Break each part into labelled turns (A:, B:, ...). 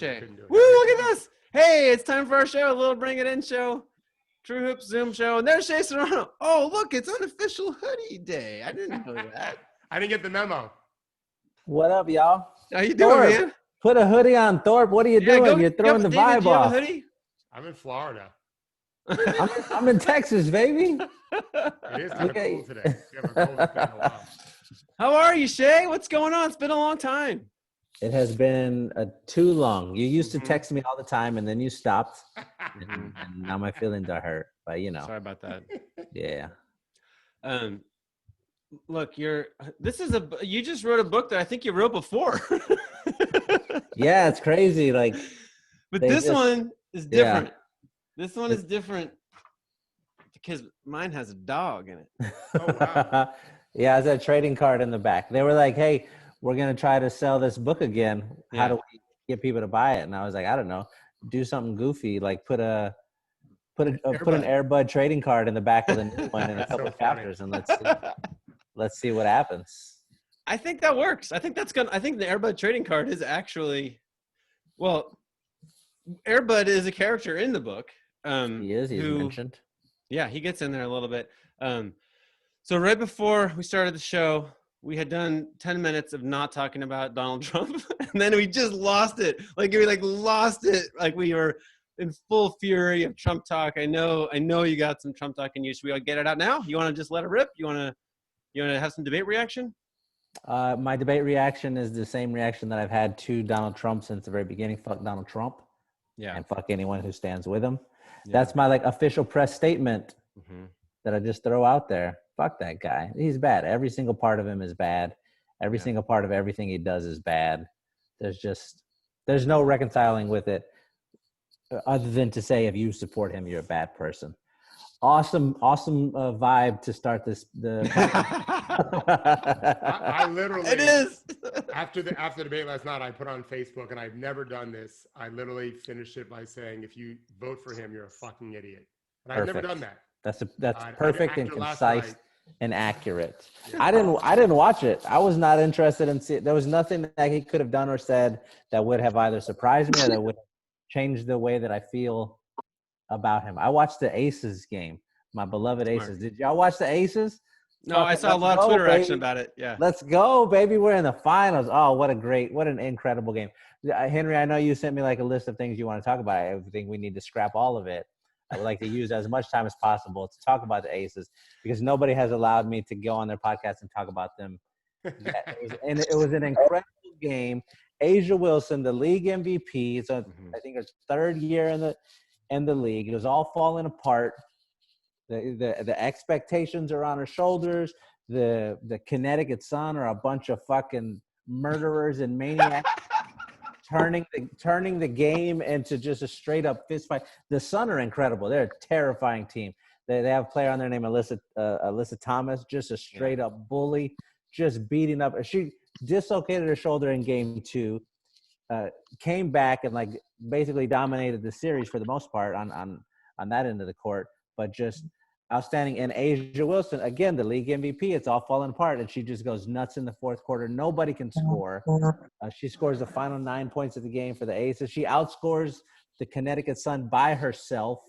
A: Shea.
B: Couldn't do it.
A: Woo, look at this. Hey, it's time for our show, a little Bring It In show. True Hoops Zoom show. And there's Shea Serrano. Oh, look, it's unofficial hoodie day. I didn't know that.
B: I didn't get the memo.
C: What up, y'all?
A: How you doing,
C: Thorpe,
A: man?
C: put a hoodie on, Thorpe. What are you doing? You're throwing the
A: David,
C: vibe
A: do you have
C: off.
A: a hoodie?
B: I'm in Florida.
C: I'm in Texas, baby.
B: It is kind of cold today. You have a cold day in a while.
A: How are you, Shea? What's going on? It's been a long time.
C: It has been too long. You used to text me all the time, and then you stopped. And now my feelings are hurt. But you know,
A: Sorry about that.
C: yeah.
A: Look, you just wrote a book that I think you wrote before.
C: Yeah, it's crazy. Like,
A: but this one is different.
C: Yeah.
A: This one is different because mine has a dog in it.
B: Oh, wow.
C: Yeah, it's a trading card in the back. They were like, "Hey, we're gonna try to sell this book again. How do we get people to buy it?" And I was like, "I don't know. Do something goofy, like put an Airbud trading card in the back of the new one in a couple of chapters, and let's see what happens."
A: I think that works. I think the Airbud trading card is actually, well, Airbud is a character in the book.
C: He is. He's mentioned.
A: Yeah, he gets in there a little bit. So right before we started the show, we had done 10 minutes of not talking about Donald Trump, and then we just lost it. Like we lost it. Like we were in full fury of Trump talk. I know you got some Trump talk in you. Should we get it out now? You want to just let it rip? You want to have some debate reaction?
C: My debate reaction is the same reaction that I've had to Donald Trump since the very beginning. Fuck Donald Trump.
A: Yeah.
C: And fuck anyone who stands with him.
A: Yeah.
C: That's my official press statement that I just throw out there. Fuck that guy. He's bad. Every single part of him is bad. Every single part of everything he does is bad. There's no reconciling with it other than to say if you support him, you're a bad person. Awesome vibe to start this.
B: I literally.
A: It is.
B: After the debate last night, I put on Facebook, and I've never done this. I literally finished it by saying, "If you vote for him, you're a fucking idiot." And I've never done that.
C: That's perfect and concise and accurate.
B: Yeah.
C: I didn't watch it. I was not interested in seeing. There was nothing that he could have done or said that would have either surprised me or that would change the way that I feel about him. I watched the Aces game, my beloved Aces. Did y'all watch the Aces?
A: No, I saw a lot of Twitter action about it. Yeah.
C: Let's go, baby. We're in the finals. Oh, what an incredible game. Henry, I know you sent me a list of things you want to talk about. I think we need to scrap all of it. I would like to use as much time as possible to talk about the Aces because nobody has allowed me to go on their podcast and talk about them. It was an incredible game. Asia Wilson, the league MVP. So I think it's third year in the league. It was all falling apart. The expectations are on her shoulders. The Connecticut Sun are a bunch of fucking murderers and maniacs. Turning the game into just a straight up fist fight. The Sun are incredible. They're a terrifying team. They have a player on there named Alyssa Thomas, just a straight up bully, just beating up. She dislocated her shoulder in game 2, came back and basically dominated the series for the most part on that end of the court, but just outstanding. And Asia Wilson, again, the league MVP, it's all falling apart, and she just goes nuts in the fourth quarter. Nobody can score. She scores the final 9 points of the game for the Aces. She outscores the Connecticut Sun by herself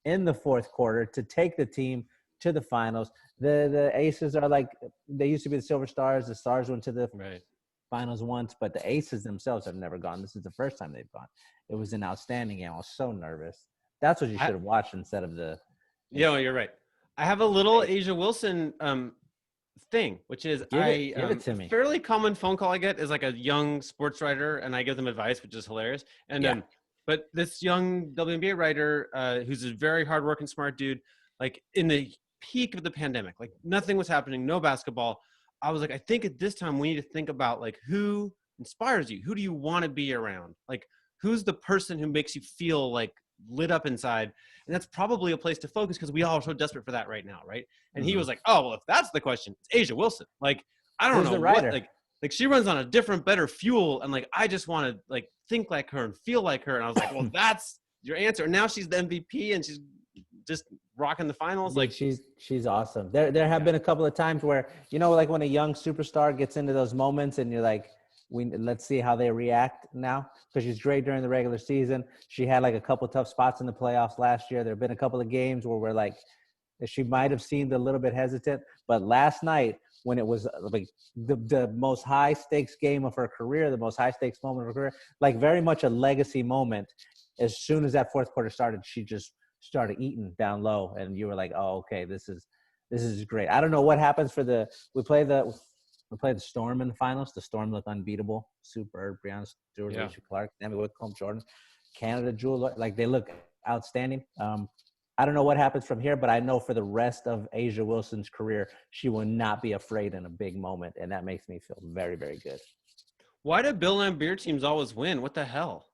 C: in the fourth quarter to take the team to the finals. The Aces are they used to be the Silver Stars. The Stars went to the finals once, but the Aces themselves have never gone. This is the first time they've gone. It was an outstanding game. I was so nervous. That's what you should have watched instead of the –
A: Yeah, you're right. I have a little Asia Wilson thing, which is
C: give it to me.
A: Fairly common phone call I get is a young sports writer, and I give them advice, which is hilarious. And but this young WNBA writer, who's a very hardworking, smart dude, in the peak of the pandemic, nothing was happening, no basketball. I was I think at this time we need to think about who inspires you, who do you want to be around, who's the person who makes you feel lit up inside. And that's probably a place to focus because we all are so desperate for that right now, right? And he was oh, well, if that's the question, it's Asia Wilson. I don't know what, she runs on a different, better fuel, and I just want to think like her and feel like her. And I was well, that's your answer. And now she's the MVP, and she's just rocking the finals.
C: She's awesome. There have been a couple of times where when a young superstar gets into those moments, and you're let's see how they react now, because she's great during the regular season. She had like a couple tough spots in the playoffs last year. There have been a couple of games where we're like, she might have seemed a little bit hesitant, but last night when it was like the most high stakes game of her career, the most high stakes moment of her career, like very much a legacy moment. As soon as that fourth quarter started, she just started eating down low, and you were like, oh, okay, this is great. I don't know what happens for we play the Storm in the finals. The Storm look unbeatable. Superb. Breanna Stewart, Alicia Clark, Naomi Whitcomb, Jordan, Canada, Jewel, like they look outstanding. I don't know what happens from here, but I know for the rest of Asia Wilson's career, she will not be afraid in a big moment, and that makes me feel very, very good.
A: Why do Bill Laimbeer teams always win? What the hell?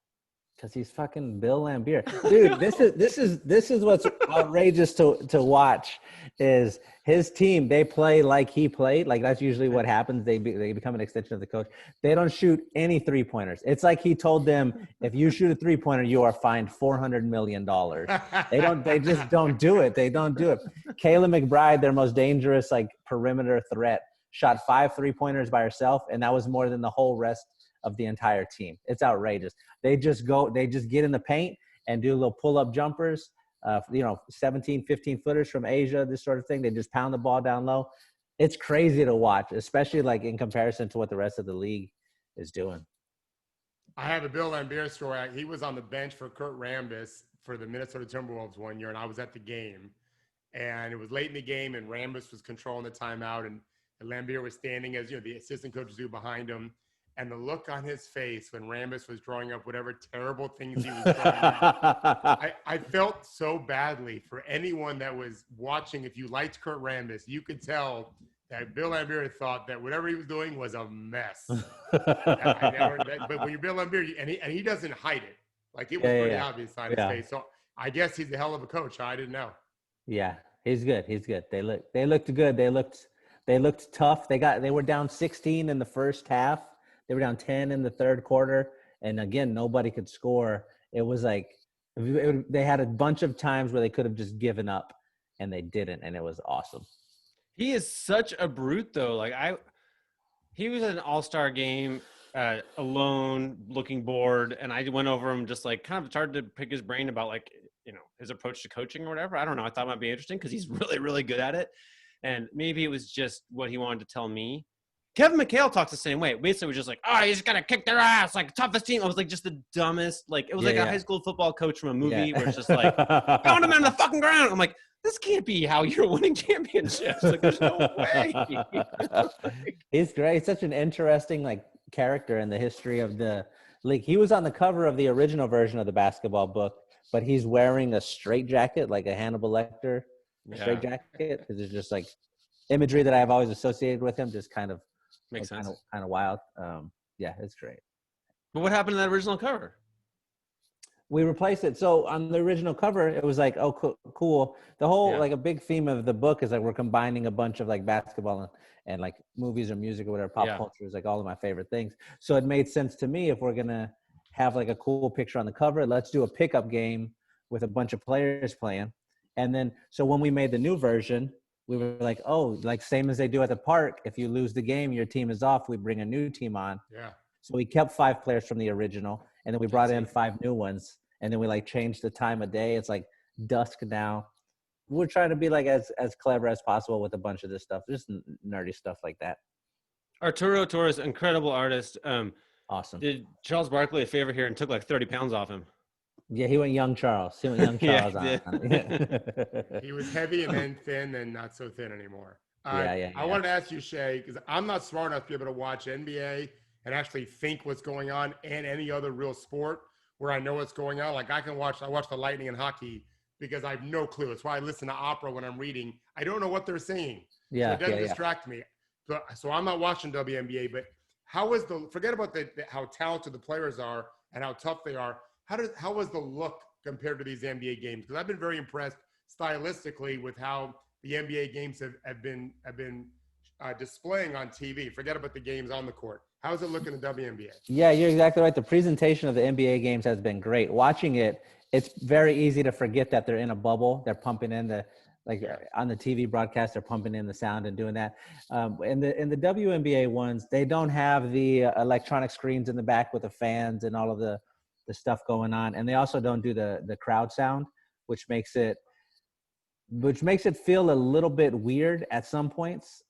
C: Because he's fucking Bill Laimbeer, dude. This is what's outrageous to watch. Is his team, they play like he played. Like that's usually what happens. They become an extension of the coach. They don't shoot any 3-pointers. It's like he told them, if you shoot a 3-pointer, you are fined $400 million. They just don't do it. They don't do it. Kayla McBride, their most dangerous like perimeter threat, shot 5 3-pointers by herself, and that was more than the whole rest of the entire team. It's outrageous. They just get in the paint and do little pull-up jumpers, 17, 15 footers from Asia, this sort of thing. They just pound the ball down low. It's crazy to watch, especially like in comparison to what the rest of the league is doing.
B: I have a Bill Laimbeer story. He was on the bench for Kurt Rambis for the Minnesota Timberwolves one year, and I was at the game. And it was late in the game, and Rambis was controlling the timeout, and Laimbeer was standing as, the assistant coaches do behind him. And the look on his face when Rambis was drawing up whatever terrible things he was drawing up, I felt so badly for anyone that was watching. If you liked Kurt Rambis, you could tell that Bill Laimbeer thought that whatever he was doing was a mess. But when you're Bill Laimbeer, and he doesn't hide it. Like it was pretty obvious on his face. So I guess he's a hell of a coach. I didn't know. Yeah,
C: he's good. He's good. They looked good. They looked tough. They were down 16 in the first half. They were down 10 in the third quarter, and again, nobody could score. It was like they had a bunch of times where they could have just given up, and they didn't, and it was awesome.
A: He is such a brute, though. Like he was at an all-star game alone, looking bored, and I went over him just like kind of started to pick his brain about like his approach to coaching or whatever. I don't know. I thought it might be interesting because he's really, really good at it, and maybe it was just what he wanted to tell me. Kevin McHale talks the same way. Basically, was just like, oh, you just got to kick their ass, like, toughest team. I was like, just the dumbest. Like, it was a high school football coach from a movie where it's just like, pound him on the fucking ground. I'm like, this can't be how you're winning championships. Like, there's no way.
C: He's great. He's such an interesting, like, character in the history of the league. He was on the cover of the original version of the basketball book, but he's wearing a straitjacket, like a Hannibal Lecter straitjacket. Because it's just, like, imagery that I've always associated with him, just kind of,
A: makes sense.
C: Kind of wild. It's great.
A: But what happened to that original cover?
C: We replaced it. So on the original cover, it was like, oh, cool. The whole like a big theme of the book is like we're combining a bunch of like basketball and like movies or music or whatever. Pop culture is like all of my favorite things. So it made sense to me, if we're gonna have like a cool picture on the cover, let's do a pickup game with a bunch of players playing. And then so when we made the new version, we were like, oh, like same as they do at the park. If you lose the game, your team is off. We bring a new team on.
B: Yeah.
C: So we kept 5 players from the original, and then we brought in 5 new ones, and then we like changed the time of day. It's like dusk now. We're trying to be like as clever as possible with a bunch of this stuff, just nerdy stuff like that.
A: Arturo Torres, incredible artist.
C: Awesome.
A: Did Charles Barkley a favor here and took like 30 pounds off him?
C: Yeah, he went young Charles. He went young Charles on.
B: He was heavy and then thin and not so thin anymore.
C: I
B: wanted to ask you, Shea, because I'm not smart enough to be able to watch NBA and actually think what's going on and any other real sport where I know what's going on. Like I watch the Lightning in hockey because I have no clue. It's why I listen to opera when I'm reading. I don't know what they're saying.
C: Yeah,
B: so it doesn't distract me. So I'm not watching WNBA, but forget about how talented the players are and how tough they are. How was the look compared to these NBA games? Because I've been very impressed stylistically with how the NBA games have been displaying on TV. Forget about the games on the court. How does it look in the WNBA?
C: Yeah, you're exactly right. The presentation of the NBA games has been great. Watching it, it's very easy to forget that they're in a bubble. They're pumping in on the TV broadcast, they're pumping in the sound and doing that. In the WNBA ones, they don't have the electronic screens in the back with the fans and all of the stuff going on, and they also don't do the crowd sound, which makes it feel a little bit weird at some points.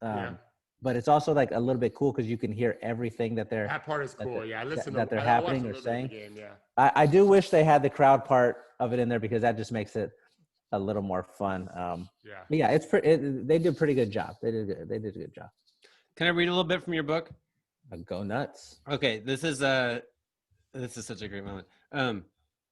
C: But it's also like a little bit cool because you can hear everything that
B: part is cool. I listen
C: that
B: to
C: they're
B: I
C: happening
B: watch
C: or saying.
B: Game,
C: I do wish they had the crowd part of it in there because that just makes it a little more fun. But yeah, they did a pretty good job. They did a good job.
A: Can I read a little bit from your book?
C: Go nuts.
A: Okay, this is such a great moment.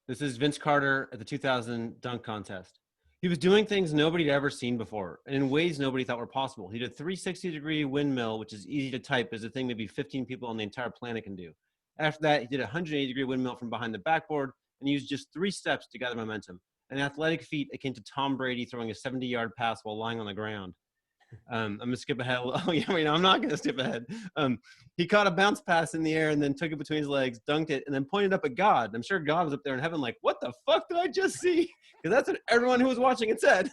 A: This is Vince Carter at the 2000 dunk contest. He was doing things nobody had ever seen before, and in ways nobody thought were possible. He did a 360-degree windmill, which is easy to type, is a thing maybe 15 people on the entire planet can do. After that, he did a 180-degree windmill from behind the backboard and used just 3 steps to gather momentum. An athletic feat akin to Tom Brady throwing a 70-yard pass while lying on the ground. I'm going to skip ahead. Oh, yeah, wait, no, I'm not going to skip ahead. He caught a bounce pass in the air and then took it between his legs, dunked it, and then pointed up at God. I'm sure God was up there in heaven like, what the fuck did I just see? Because that's what everyone who was watching it said.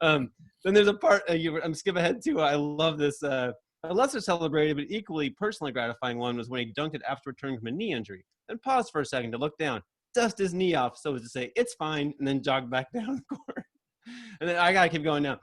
A: Then there's a part, I'm skip ahead too. I love this. A lesser celebrated but equally personally gratifying one was when he dunked it after returning from a knee injury. Then paused for a second to look down, dust his knee off so as to say, it's fine, and then jogged back down the court. And then I got to keep going now.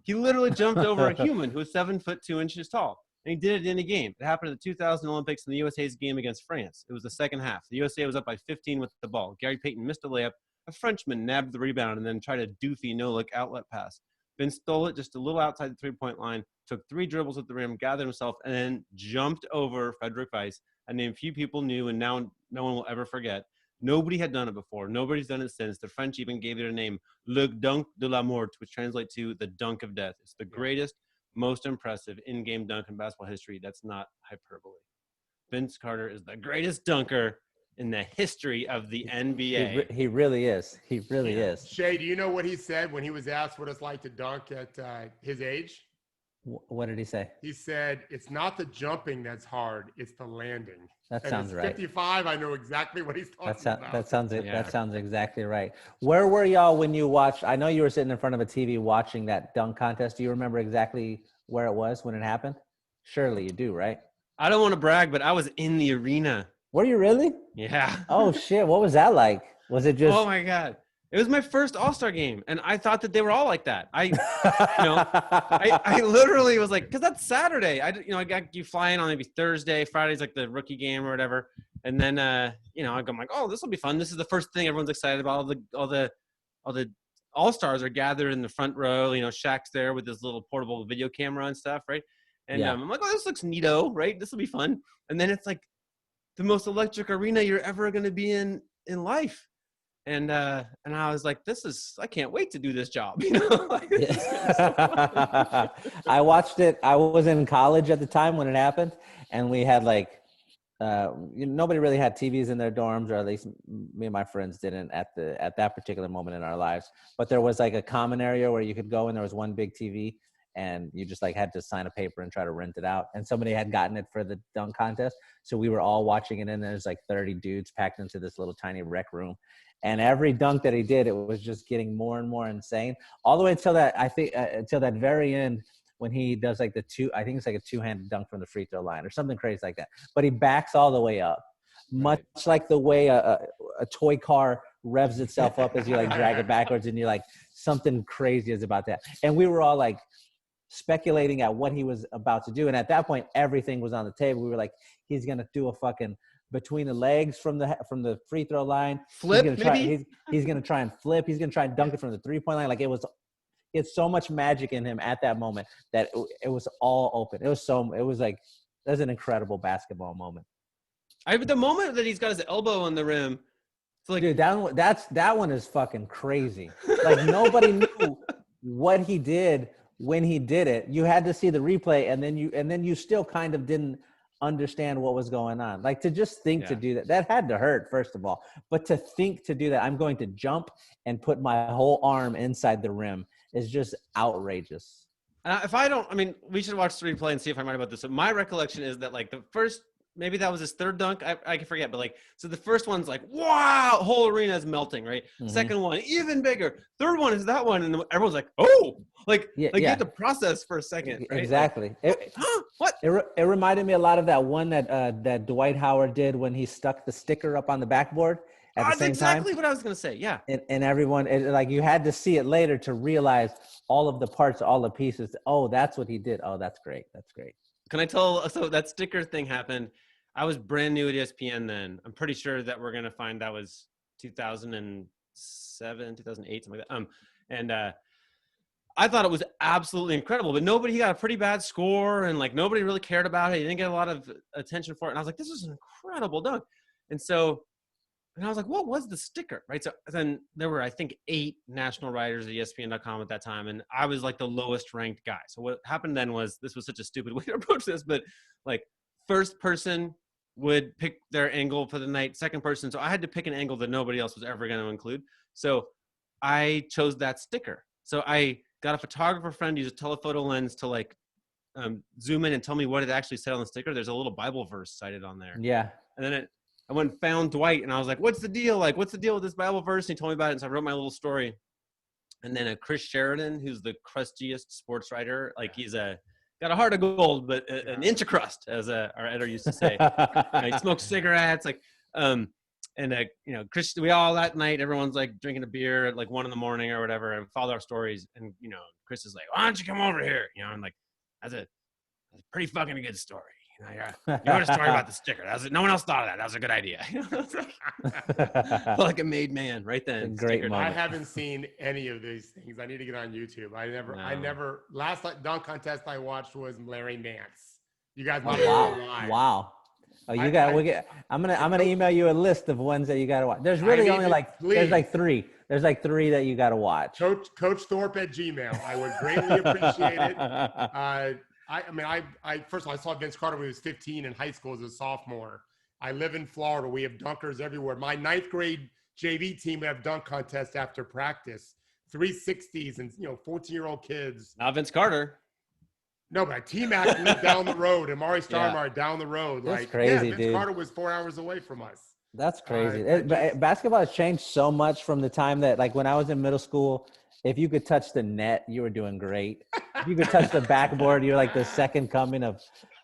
A: He literally jumped over a human who was 7 foot 2 inches tall, and he did it in a game. It happened at the 2000 Olympics in the USA's game against France. It was the second half. The USA was up by 15 with the ball. Gary Payton missed a layup. A Frenchman nabbed the rebound and then tried a doofy no-look outlet pass. Vince stole it just a little outside the three-point line, took 3 dribbles at the rim, gathered himself, and then jumped over Frederick Weiss, a name few people knew and now no one will ever forget. Nobody had done it before. Nobody's done it since. The French even gave it a name, Le Dunk de la Mort, which translates to the dunk of death. It's the greatest, most impressive in-game dunk in basketball history. That's not hyperbole. Vince Carter is the greatest dunker in the history of the NBA.
C: He really is. He really is.
B: Shea, do you know what he said when he was asked what it's like to dunk at his age?
C: What did he say?
B: He said, it's not the jumping that's hard, it's the landing.
C: That sounds right.
B: 55, I know exactly what he's talking about.
C: That sounds exactly right. Where were y'all when you watched? I know you were sitting in front of a TV watching that dunk contest. Do you remember exactly where it was when it happened? Surely you do, right?
A: I don't want to brag, but I was in the arena.
C: Were you really?
A: Yeah.
C: Oh, shit. What was that like? Was it just...
A: Oh, my God. It was my first All-Star game, and I thought that they were all like that. I literally was like, because that's Saturday. I got you fly in on maybe Thursday. Friday's like the rookie game or whatever. And then, I'm like, oh, this will be fun. This is the first thing everyone's excited about. All the All-Stars are gathered in the front row. Shaq's there with his little portable video camera and stuff, right? And I'm like, oh, this looks neato, right? This will be fun. And then it's like the most electric arena you're ever going to be in life. And I was like, I can't wait to do this job.
C: I watched it. I was in college at the time when it happened, and we had nobody really had TVs in their dorms, or at least me and my friends didn't at that particular moment in our lives. But there was like a common area where you could go, and there was one big TV, and you just had to sign a paper and try to rent it out. And somebody had gotten it for the dunk contest, so we were all watching it, and there's 30 dudes packed into this little tiny rec room. And every dunk that he did, it was just getting more and more insane, all the way until that very end when he does I think it's like a 2-handed dunk from the free throw line or something crazy like that. But he backs all the way up, much like the way a toy car revs itself up as you drag it backwards, and you're like, something crazy is about that. And we were all speculating at what he was about to do. And at that point, everything was on the table. We were like, he's going to do a fucking between the legs from the free throw line.
A: Flip,
C: he's going to try and flip. He's going to try and dunk it from the 3-point line. It's so much magic in him at that moment that it was all open. That's an incredible basketball moment.
A: The moment that he's got his elbow on the rim.
C: Dude, that one is fucking crazy. Nobody knew what he did when he did it. You had to see the replay, and then you still kind of didn't understand what was going on. To just think to do that had to hurt, first of all. But to think to do that, I'm going to jump and put my whole arm inside the rim, is just outrageous.
A: We should watch the replay and see if I'm right about this. So my recollection is that the first maybe that was his third dunk. I can forget, but like, so the first one's like, wow, whole arena is melting, right?
C: Mhm.
A: Second one, even bigger. Third one is that one, and everyone's like, oh, like you have to process for a second, right?
C: Exactly.
A: Like, what?
C: It reminded me a lot of that one that Dwight Howard did when he stuck the sticker up on the backboard at the same time.
A: That's exactly what I was gonna say. Yeah.
C: And everyone, like you had to see it later to realize all of the parts, all the pieces. Oh, that's what he did. Oh, that's great. That's great.
A: Can I tell? So that sticker thing happened. I was brand new at ESPN then. I'm pretty sure that we're gonna find that was 2007, 2008, something like that. And I thought it was absolutely incredible, but he got a pretty bad score, and like nobody really cared about it. He didn't get a lot of attention for it. And I was like, this is an incredible dunk. And I was like, what was the sticker? Right. So then there were, I think, 8 national writers at ESPN.com at that time. And I was like the lowest ranked guy. So what happened then was, this was such a stupid way to approach this, but like first person would pick their angle for the night, second person. So I had to pick an angle that nobody else was ever going to include. So I chose that sticker. So I got a photographer friend, use a telephoto lens to like zoom in and tell me what it actually said on the sticker. There's a little Bible verse cited on there.
C: Yeah.
A: And then I went and found Dwight, and I was like, what's the deal? Like, what's the deal with this Bible verse? And he told me about it, and so I wrote my little story. And then Chris Sheridan, who's the crustiest sports writer, like he's got a heart of gold, but an inch of crust, as our editor used to say. He smokes cigarettes, like, Chris, we all that night, everyone's like drinking a beer at like 1 a.m. or whatever, and followed our stories. And Chris is like, why don't you come over here? And like, that's a pretty fucking good story. You wrote a story about the sticker. No one else thought of that. That was a good idea. Felt like a made man right then.
C: Great moment.
B: I haven't seen any of these things. I need to get on YouTube. I never. Last dunk contest I watched was Larry Nance. You guys might
C: Wow. Oh, I'm gonna email you a list of ones that you gotta watch. There's really only there's 3. There's 3 that you gotta watch.
B: Coach Thorpe at Gmail. I would greatly appreciate it. First of all, I saw Vince Carter when he was 15 in high school as a sophomore. I live in Florida. We have dunkers everywhere. My 9th grade JV team would have dunk contests after practice, 360s and 14-year-old kids.
A: Not Vince Carter.
B: No, but T-Mac lived down the road. Amari Starmar down the road.
C: That's crazy,
B: Vince
C: dude.
B: Carter was 4 hours away from us.
C: That's crazy. Basketball has changed so much from the time that, like, when I was in middle school, if you could touch the net, you were doing great. If you could touch the backboard, you're like the second coming of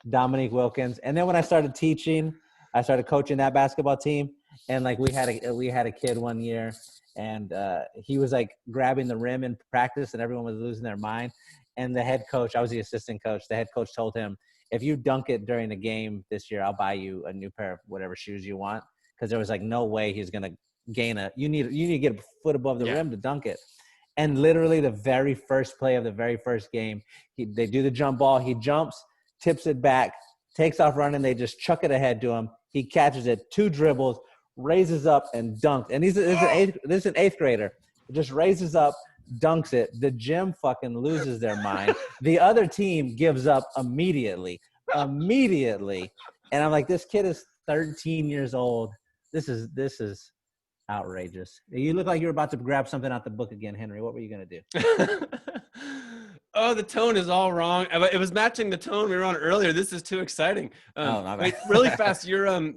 C: Dominique Wilkins. And then when I started teaching, I started coaching that basketball team. And like we had a kid one year, and he was like grabbing the rim in practice, and everyone was losing their mind. And the head coach, I was the assistant coach, the head coach told him, if you dunk it during the game this year, I'll buy you a new pair of whatever shoes you want. Because there was like no way he's gonna gain you need to get a foot above the rim to dunk it. And literally the very first play of the very first game, they do the jump ball. He jumps, tips it back, takes off running. They just chuck it ahead to him. He catches it, 2 dribbles, raises up and dunked. And this is an 8th grader. Just raises up, dunks it. The gym fucking loses their mind. The other team gives up immediately. And I'm like, this kid is 13 years old. This is outrageous. You look like you're about to grab something out the book again, Henry. What were you going to do?
A: Oh, the tone is all wrong. It was matching the tone we were on earlier. This is too exciting. Wait, really fast. You're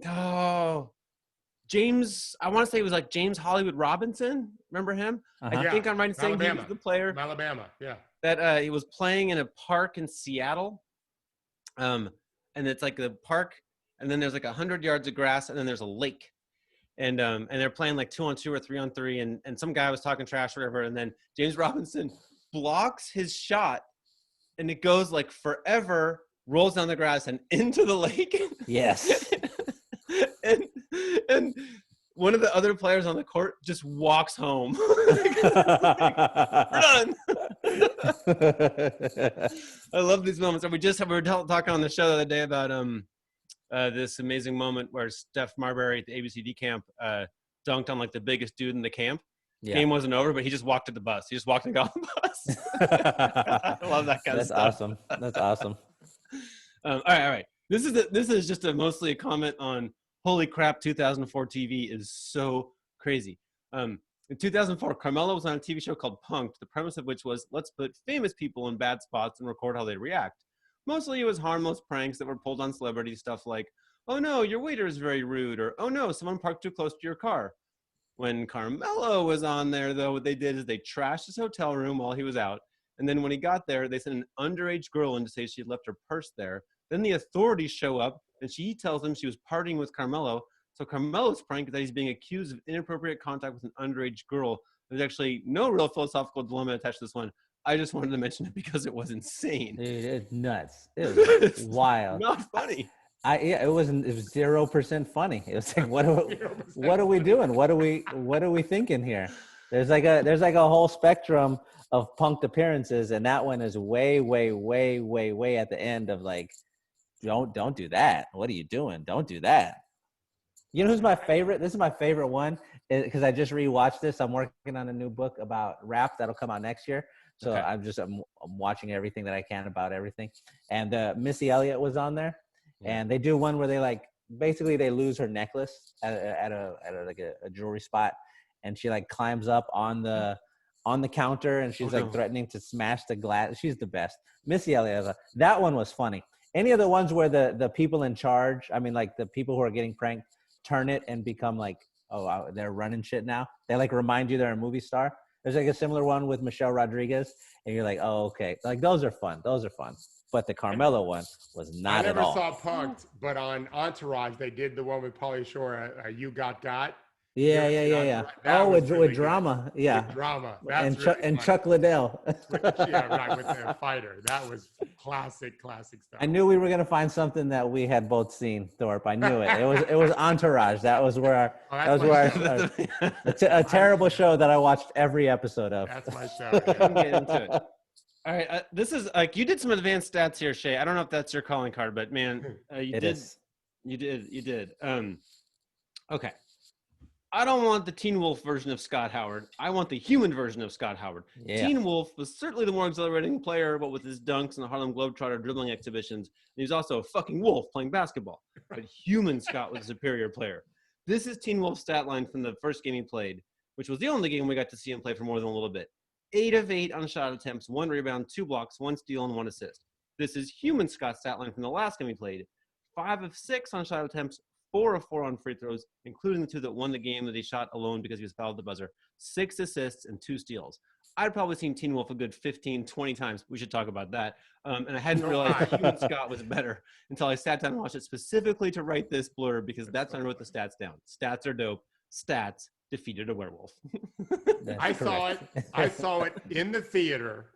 A: James. I want to say it was like James Hollywood Robinson. Remember him? I think I'm right in saying he was the player.
B: From Alabama. Yeah.
A: That he was playing in a park in Seattle. And it's like the park, and then there's like 100 yards of grass, and then there's a lake. And they're playing like 2-on-2 or 3-on-3, and some guy was talking trash or whatever, and then James Robinson blocks his shot, and it goes like forever, rolls down the grass and into the lake.
C: Yes.
A: and one of the other players on the court just walks home. We're done. I love these moments. We were talking on the show the other day about this amazing moment where Steph Marbury at the ABCD camp dunked on like the biggest dude in the camp. Yeah. Game wasn't over, but he just walked to the bus. He just walked and got on the bus. I love that kind of stuff.
C: That's awesome.
A: All right. This is just mostly a comment on holy crap. 2004 TV is so crazy. In 2004, Carmelo was on a TV show called Punk'd, the premise of which was let's put famous people in bad spots and record how they react. Mostly it was harmless pranks that were pulled on celebrities, stuff like "Oh no, your waiter is very rude," or "Oh no, someone parked too close to your car." When Carmelo was on there, though, what they did is they trashed his hotel room while he was out. And then when he got there, they sent an underage girl in to say she had left her purse there. Then the authorities show up, and she tells them she was partying with Carmelo. So Carmelo's prank is that he's being accused of inappropriate contact with an underage girl. There's actually no real philosophical dilemma attached to this one. I just wanted to mention it because it was insane.
C: Dude, it's nuts. It was wild.
A: Not funny.
C: It was 0% funny. It was like, what are we doing? What are we thinking here? There's like a whole spectrum of punked appearances, and that one is way at the end of like, don't do that. What are you doing? Don't do that. You know who's my favorite? This is my favorite one because I just rewatched this. I'm working on a new book about rap that'll come out next year. So okay. I'm watching everything that I can about everything. And Missy Elliott was on there. And they do one where they like basically they lose her necklace at a jewelry spot, and she like climbs up on the counter and she's like threatening to smash the glass. She's the best. Missy Elliott. That one was funny. Any of the ones where the people in charge, I mean like the people who are getting pranked, turn it and become like, oh, they're running shit now. They like remind you they're a movie star. There's like a similar one with Michelle Rodriguez, and you're like, oh, okay. Like those are fun. But the Carmelo one was not at all.
B: I never saw Punked, but on Entourage, they did the one with Pauly Shore, You Got.
C: Yeah. Oh, with drama. Yeah.
B: With drama.
C: And Chuck Liddell.
B: Yeah, right, with the fighter. That was classic stuff.
C: I knew we were going to find something that we had both seen, Thorpe. I knew it. It was Entourage. That was where a terrible show that I watched every episode of.
B: That's my show. Yeah.
A: I'm getting into it. All right, this is like you did some advanced stats here, Shea. I don't know if that's your calling card, but man, you did. Okay. I don't want the Teen Wolf version of Scott Howard. I want the human version of Scott Howard. Yeah. Teen Wolf was certainly the more exhilarating player, but with his dunks and the Harlem Globetrotter dribbling exhibitions, he was also a fucking wolf playing basketball. But human Scott was a superior player. This is Teen Wolf's stat line from the first game he played, which was the only game we got to see him play for more than a little bit. 8 of 8 on shot attempts, 1 rebound, 2 blocks, 1 steal, and 1 assist. This is human Scott's stat line from the last game he played. 5 of 6 on shot attempts, 4 of 4 on free throws, including the 2 that won the game that he shot alone because he was fouled at the buzzer. 6 assists and 2 steals. I'd probably seen Teen Wolf a good 15, 20 times. We should talk about that. And I hadn't realized human Scott was better until I sat down and watched it specifically to write this blurb because that's when I wrote the stats down. Stats are dope. Stats defeated a werewolf.
B: I saw it in the theater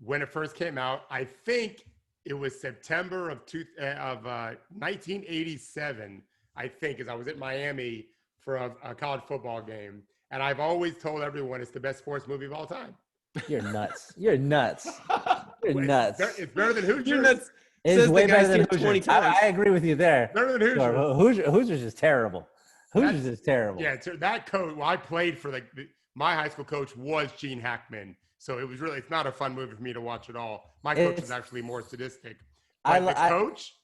B: when it first came out. I think it was September of 1987. I think, as I was at Miami for a college football game, and I've always told everyone it's the best sports movie of all time.
C: You're nuts. You're nuts.
B: It's better than Hoosiers.
A: You're nuts.
C: It's way better than Hoosiers. I agree with you there.
B: Better than Hoosiers.
C: Hoosiers is terrible. Hoosiers is terrible.
B: Yeah, that coach. Well, I played for my high school coach was Gene Hackman, so it was it's not a fun movie for me to watch at all. My coach is actually more sadistic. But the coach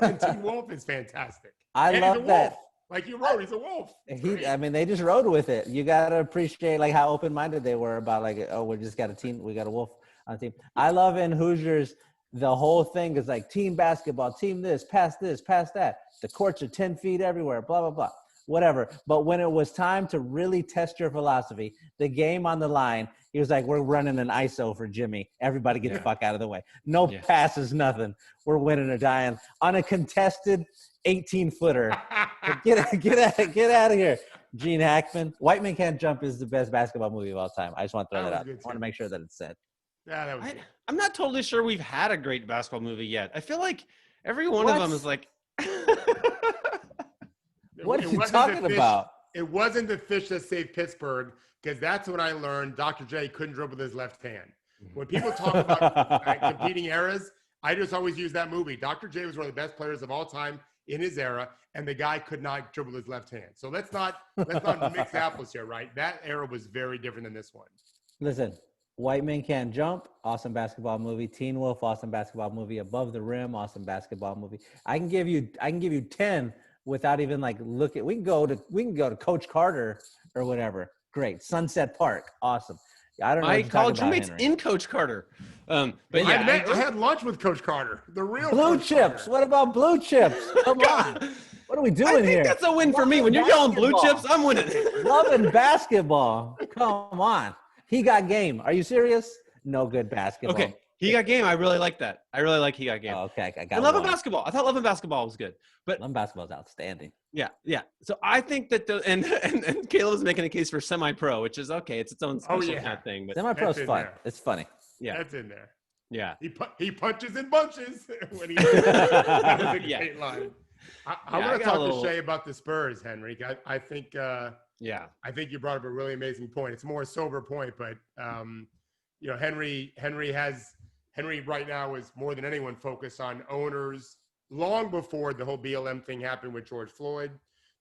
B: in Teen Wolf is fantastic.
C: I love that.
B: Like you wrote, he's a wolf.
C: They just rode with it. You gotta appreciate like how open-minded they were about like, oh, we just got we got a wolf on the team. I love in Hoosiers the whole thing is like team basketball, team this, pass that. The courts are 10 feet everywhere, blah blah blah. Whatever. But when it was time to really test your philosophy, the game on the line, he was like, we're running an ISO for Jimmy. Everybody get the fuck out of the way. No passes, nothing. We're winning or dying on a contested 18-footer. Get out of here. Gene Hackman. White Man Can't Jump is the best basketball movie of all time. I just want to throw that out. I want to make sure that it's said.
B: Yeah, that was
A: I'm not totally sure we've had a great basketball movie yet. I feel like every one of them is like
C: What are you talking about?
B: It wasn't the fish that saved Pittsburgh, because that's when I learned Dr. J couldn't dribble with his left hand. When people talk about competing eras, I just always use that movie. Dr. J was one of the best players of all time in his era, and the guy could not dribble his left hand. So let's not mix apples here, right? That era was very different than this one.
C: Listen, White Men Can't Jump, awesome basketball movie. Teen Wolf, awesome basketball movie. Above the Rim, awesome basketball movie. I can give you 10 without even like looking. We can go to Coach Carter or whatever. Great. Sunset Park, awesome. I don't know.
A: My college roommate's in Coach Carter. But yeah,
B: I had lunch with Coach Carter. The real
C: Blue
B: Coach
C: Chips.
B: Carter.
C: What about Blue Chips? Come on. What are we
A: I
C: doing
A: think
C: here?
A: that's a win for me. When you're yelling blue chips, I'm winning.
C: Loving basketball. Come on. He got game. Are you serious? No good basketball.
A: Okay, he got game. I really like that. I really like he got game.
C: Oh, okay, I got
A: And Love and
C: one.
A: Basketball. I thought Love and Basketball was good. But
C: Love and basketball is outstanding.
A: yeah. So I think that and Caleb's making a case for semi-pro, which is okay. It's its own special kind of thing. But
C: Semi-pro is
B: That's in
C: fun.
B: there.
C: It's funny.
A: yeah,
B: That's in there.
A: yeah.
B: He punches in bunches when he that was a
A: Yeah.
B: great line. I
A: Yeah, I
B: want to
A: got a
B: talk
A: little-
B: to Shea about the Spurs, Henry. I think
A: Yeah.
B: I think you brought up a really amazing point. It's a more sober point, but you know, Henry right now is more than anyone focused on owners long before the whole BLM thing happened with George Floyd,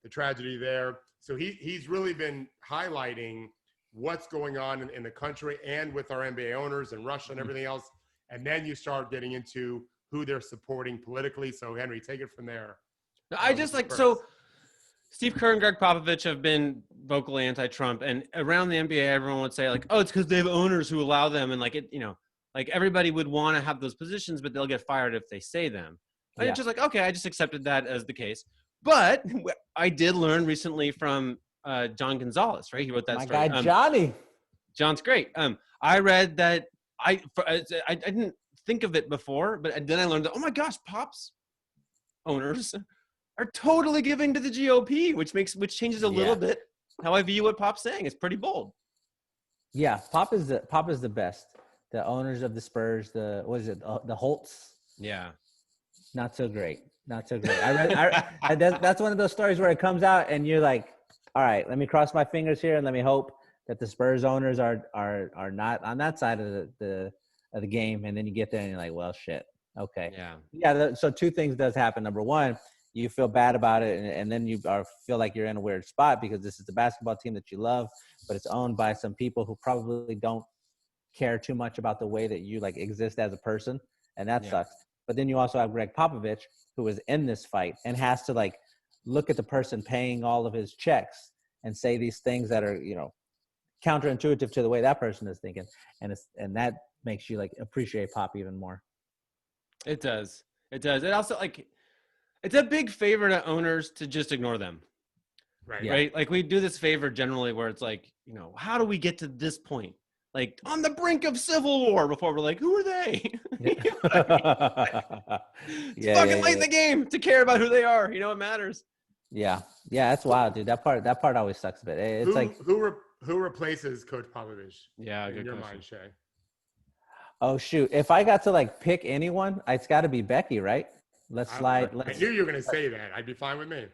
B: the tragedy there. So he's really been highlighting what's going on in the country and with our NBA owners and Russia and everything else. And then you start getting into who they're supporting politically. So Henry, take it from there.
A: I just like so. Steve Kerr and Greg Popovich have been vocally anti-Trump, and around the NBA, everyone would say like, "Oh, it's because they have owners who allow them," and like it, you know, like everybody would want to have those positions, but they'll get fired if they say them. And it's just like, okay, I just accepted that as the case. But I did learn recently from John Gonzalez, right? He wrote that
C: My
A: story.
C: guy Johnny.
A: John's great. I read that I didn't think of it before, but then I learned that, oh my gosh, Pop's owners are totally giving to the GOP, which changes a little bit how I view what Pop's saying. It's pretty bold.
C: Yeah, Pop is the best. The owners of the Spurs, the Holtz.
A: Yeah.
C: Not so great. Not so great. That's one of those stories where it comes out and you're like, all right, let me cross my fingers here and let me hope that the Spurs owners are not on that side of the game. And then you get there and you're like, well, shit. Okay. Yeah. So two things does happen. Number one, you feel bad about it, and then you feel like you're in a weird spot because this is the basketball team that you love, but it's owned by some people who probably don't care too much about the way that you like exist as a person, and that sucks. But then you also have Greg Popovich, who is in this fight and has to like look at the person paying all of his checks and say these things that are, you know, counterintuitive to the way that person is thinking, and that makes you like appreciate Pop even more.
A: It does. It also like. It's a big favor to owners to just ignore them.
B: Right.
C: Yeah.
A: Right. Like we do this favor generally where it's like, you know, how do we get to this point? Like on the brink of civil war before we're like, who are they? It's fucking late in the game to care about who they are. You know, it matters.
C: Yeah. That's wild, dude. That part always sucks a bit. It's
B: who replaces Coach Popovich?
A: Yeah.
B: In
A: Good
B: your
A: question.
B: mind, Shea?
C: Oh shoot. If I got to like pick anyone, it's gotta be Becky, right? Let's slide.
B: I knew you were going to say that. I'd be fine with me.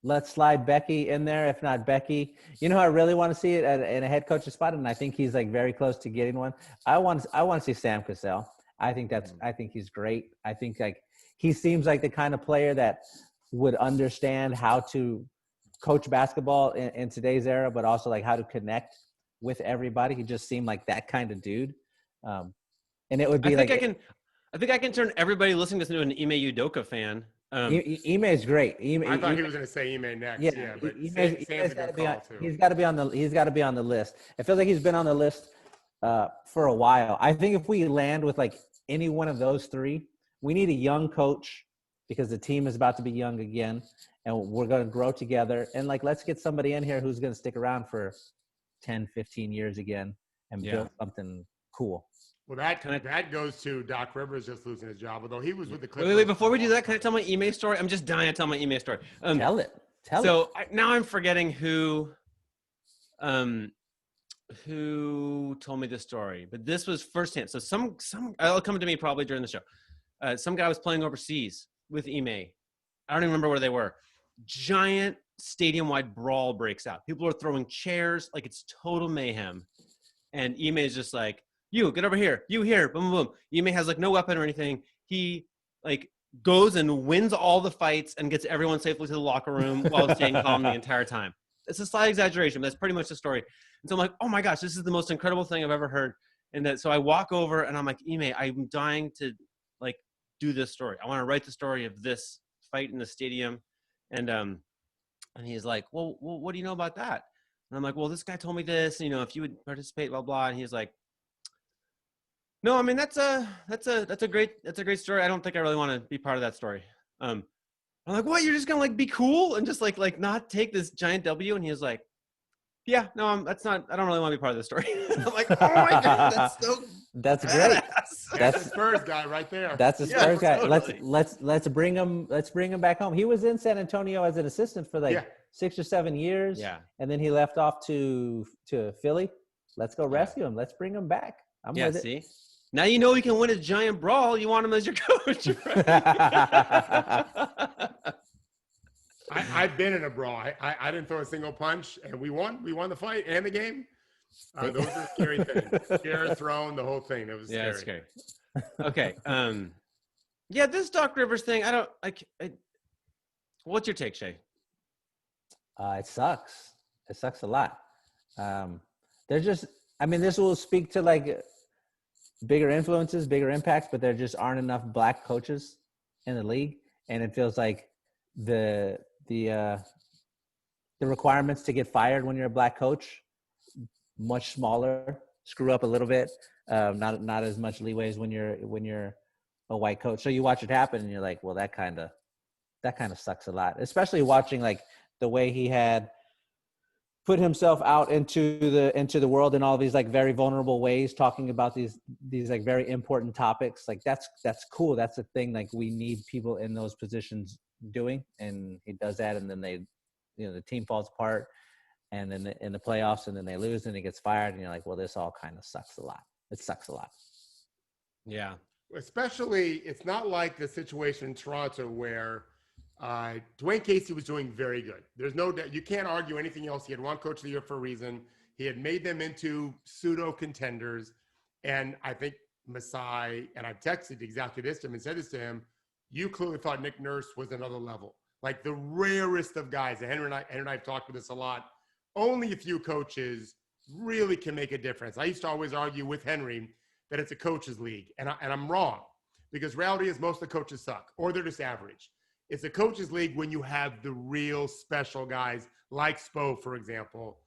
C: Let's slide Becky in there. If not Becky, you know, I really want to see it in a head coach's spot, and I think he's like very close to getting one. I want to see Sam Cassell. I think he's great. I think like he seems like the kind of player that would understand how to coach basketball in today's era, but also like how to connect with everybody. He just seemed like that kind of dude. And it would be
B: I
A: think I can turn everybody listening to this into an Ime Udoka fan.
C: Ime is great.
B: I thought he was going to say Ime next. Yeah, but Sam's a good call too.
C: He's got to be on the list. It feels like he's been on the list for a while. I think if we land with like any one of those three, we need a young coach because the team is about to be young again, and we're going to grow together. And like, let's get somebody in here who's going to stick around for 10, 15 years again and build something cool.
B: Well, that goes to Doc Rivers just losing his job, although he was with the Clippers.
A: Wait, before we do that, can I tell my Ime story? I'm just dying to tell my Ime story.
C: Tell it.
A: Now I'm forgetting who told me this story, but this was firsthand. So some it'll come to me probably during the show. Some guy was playing overseas with Ime. I don't even remember where they were. Giant stadium-wide brawl breaks out. People are throwing chairs, like it's total mayhem. And Ime is just like, you get over here, you here, boom, boom, boom. Ime has like no weapon or anything. He like goes and wins all the fights and gets everyone safely to the locker room while staying calm the entire time. It's a slight exaggeration, but that's pretty much the story. And so I'm like, oh my gosh, this is the most incredible thing I've ever heard. And so I walk over and I'm like, Ime, I'm dying to like do this story. I want to write the story of this fight in the stadium. And he's like, well, what do you know about that? And I'm like, well, this guy told me this, you know, if you would participate, blah, blah. And he's like, no, I mean, that's a great story. I don't think I really want to be part of that story. I'm like, what? You're just gonna like be cool and just like not take this giant W? And he was like, yeah, no, that's not. I don't really want to be part of the story. I'm like, oh my god, that's so.
C: That's great.
B: That's the Spurs guy right there.
C: That's a Spurs guy.
A: Totally.
C: Let's bring him. Let's bring him back home. He was in San Antonio as an assistant for like 6 or 7 years.
A: Yeah.
C: And then he left off to Philly. Let's go rescue him. Let's bring him back. I'm with it.
A: See, now you know he can win a giant brawl. You want him as your coach. Right?
B: I've been in a brawl. I didn't throw a single punch, and we won. We won the fight and the game. Those are scary things. Scare thrown, the whole thing. It was scary.
A: Yeah, it's scary. Okay. Yeah, this Doc Rivers thing. I don't like. What's your take, Shea?
C: It sucks. It sucks a lot. There's just. I mean, this will speak to like bigger influences, bigger impacts, but there just aren't enough black coaches in the league, and it feels like the requirements to get fired when you're a black coach much smaller, screw up a little bit, not as much leeway as when you're a white coach. So you watch it happen and you're like, well, that kind of sucks a lot, especially watching like the way he had put himself out into the world in all these like very vulnerable ways, talking about these like very important topics. Like that's cool. That's a thing like we need people in those positions doing, and he does that, and then the team falls apart, and then in the playoffs, and then they lose, and he gets fired, and you're like, well, this all kind of sucks a lot. It sucks a lot.
B: Yeah. Especially, it's not like the situation in Toronto where Dwayne Casey was doing very good. There's no doubt. You can't argue anything else. He had won Coach of the Year for a reason. He had made them into pseudo contenders. And I think Masai, and I texted exactly this to him and said this to him, you clearly thought Nick Nurse was another level. Like the rarest of guys. And Henry and I have talked with this a lot. Only a few coaches really can make a difference. I used to always argue with Henry that it's a coaches league. And I'm wrong, because reality is most of the coaches suck, or they're just average. It's a coaches league when you have the real special guys like Spo, for example.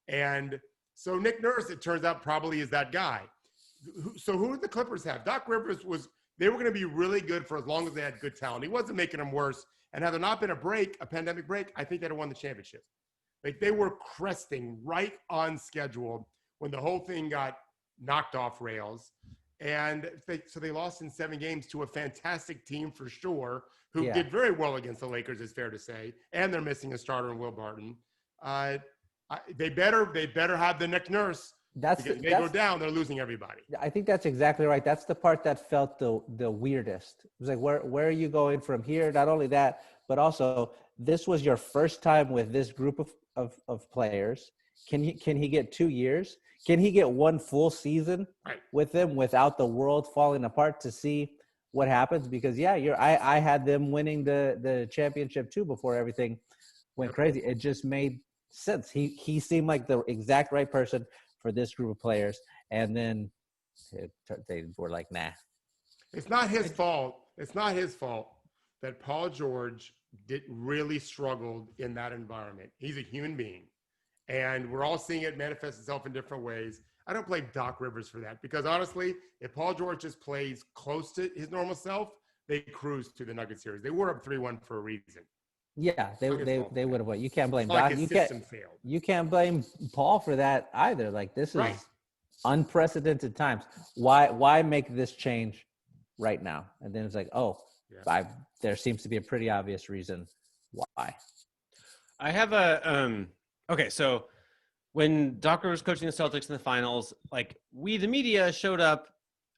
B: And so Nick Nurse, it turns out, probably is that guy. So who did the Clippers have? Doc Rivers they were going to be really good for as long as they had good talent. He wasn't making them worse. And had there not been a pandemic break, I think they'd have won the championship. Like they were cresting right on schedule when the whole thing got knocked off rails. And so they lost in 7 games to a fantastic team for sure, who did very well against the Lakers, it's fair to say. And they're missing a starter in Will Barton. They better have the Nick Nurse. Because if they go down, they're losing everybody.
C: I think that's exactly right. That's the part that felt the weirdest. It was like, where are you going from here? Not only that, but also this was your first time with this group of players. Can he get 2 years? Can he get 1 full season with them without the world falling apart to see what happens? Because I had them winning the championship too before everything went crazy. It just made sense. He seemed like the exact right person for this group of players, and then they were like, nah.
B: It's not his fault. It's not his fault that Paul George really struggled in that environment. He's a human being, and we're all seeing it manifest itself in different ways. I don't blame Doc Rivers for that, because honestly, if Paul George just plays close to his normal self, they cruise to the Nuggets series. They were up 3-1 for a reason.
C: Yeah, they would have won. You can't blame
B: Doc.
C: Like you can't blame Paul for that either. Like this is unprecedented times. Why make this change right now? And then it's like, there seems to be a pretty obvious reason why.
A: I have a okay. So when Doc Rivers was coaching the Celtics in the finals, like we, the media, showed up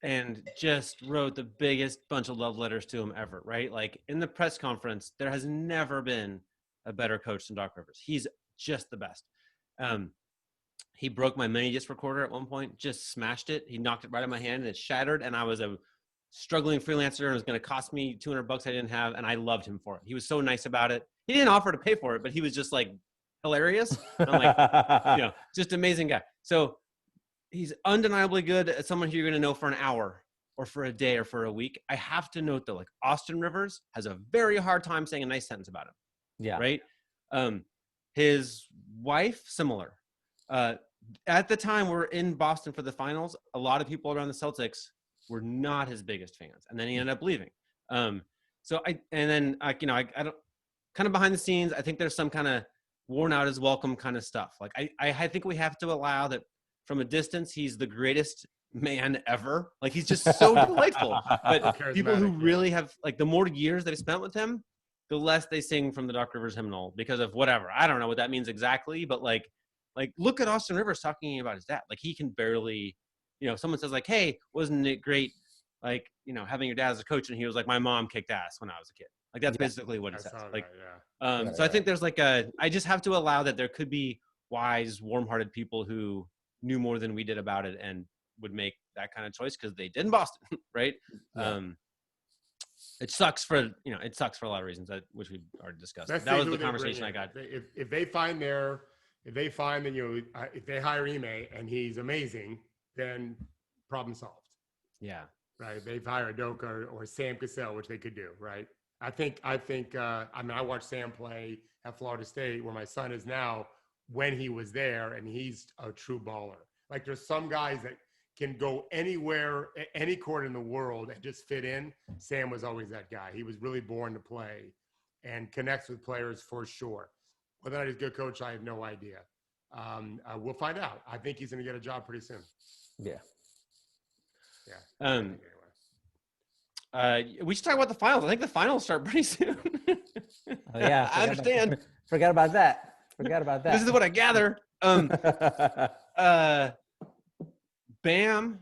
A: and just wrote the biggest bunch of love letters to him ever, right? Like in the press conference, there has never been a better coach than Doc Rivers. He's just the best. He broke my mini disc recorder at one point, just smashed it. He knocked it right out of my hand and it shattered. And I was a struggling freelancer and it was going to cost me $200 I didn't have. And I loved him for it. He was so nice about it. He didn't offer to pay for it, but he was just like hilarious. I'm like, just amazing guy. So he's undeniably good at someone who you're going to know for an hour or for a day or for a week. I have to note though, like Austin Rivers has a very hard time saying a nice sentence about him.
C: Yeah.
A: Right. His wife, similar. At the time we're in Boston for the finals, a lot of people around the Celtics were not his biggest fans. And then he ended up leaving. So I don't kind of behind the scenes. I think there's some kind of worn out is welcome kind of stuff. Like I think we have to allow that from a distance. He's the greatest man ever. Like he's just so delightful. But people who really have like the more years they've spent with him, the less they sing from the Dark Rivers hymnal because of whatever. I don't know what that means exactly, but like look at Austin Rivers talking about his dad. Like he can barely, someone says like, hey, wasn't it great? Like, having your dad as a coach, and he was like, my mom kicked ass when I was a kid. Like that's basically what he says. Like, so I think there's like I just have to allow that there could be wise, warm-hearted people who knew more than we did about it and would make that kind of choice because they did in Boston, right?
C: Yeah.
A: It sucks for a lot of reasons which we've already discussed. That was the conversation I got.
B: If they find that if they hire Ime and he's amazing, then problem solved.
A: Yeah.
B: Right. If they hire Doka or Sam Cassell, which they could do. Right. I think. I watched Sam play at Florida State, where my son is now, when he was there, and he's a true baller. Like there's some guys that can go anywhere, any court in the world and just fit in. Sam was always that guy. He was really born to play and connects with players for sure. Whether or not he's a good coach, I have no idea. We'll find out. I think he's going to get a job pretty soon.
C: Yeah.
B: Yeah.
A: We should talk about the finals. I think the finals start pretty soon.
C: Oh, yeah.
A: I understand.
C: Forget about that.
A: This is what I gather. Bam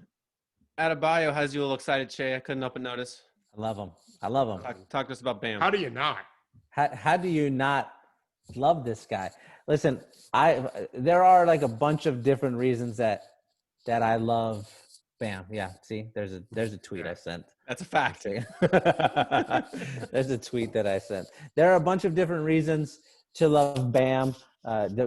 A: Adebayo has you a little excited, Shea. I couldn't help but notice.
C: I love him.
A: Talk to us about Bam.
B: How do you not?
C: How do you not love this guy? Listen, there are like a bunch of different reasons that I love Bam. Yeah, see, there's a tweet I sent.
A: That's a fact.
C: There's a tweet that I sent. There are a bunch of different reasons to love Bam,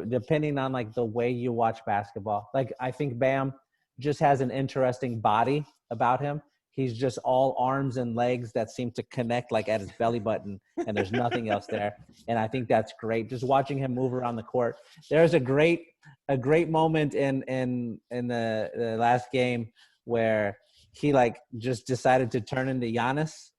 C: depending on like the way you watch basketball. Like I think Bam just has an interesting body about him. He's just all arms and legs that seem to connect like at his belly button, and there's nothing else there. And I think that's great. Just watching him move around the court. There's a great moment in the last game where he like just decided to turn into Giannis,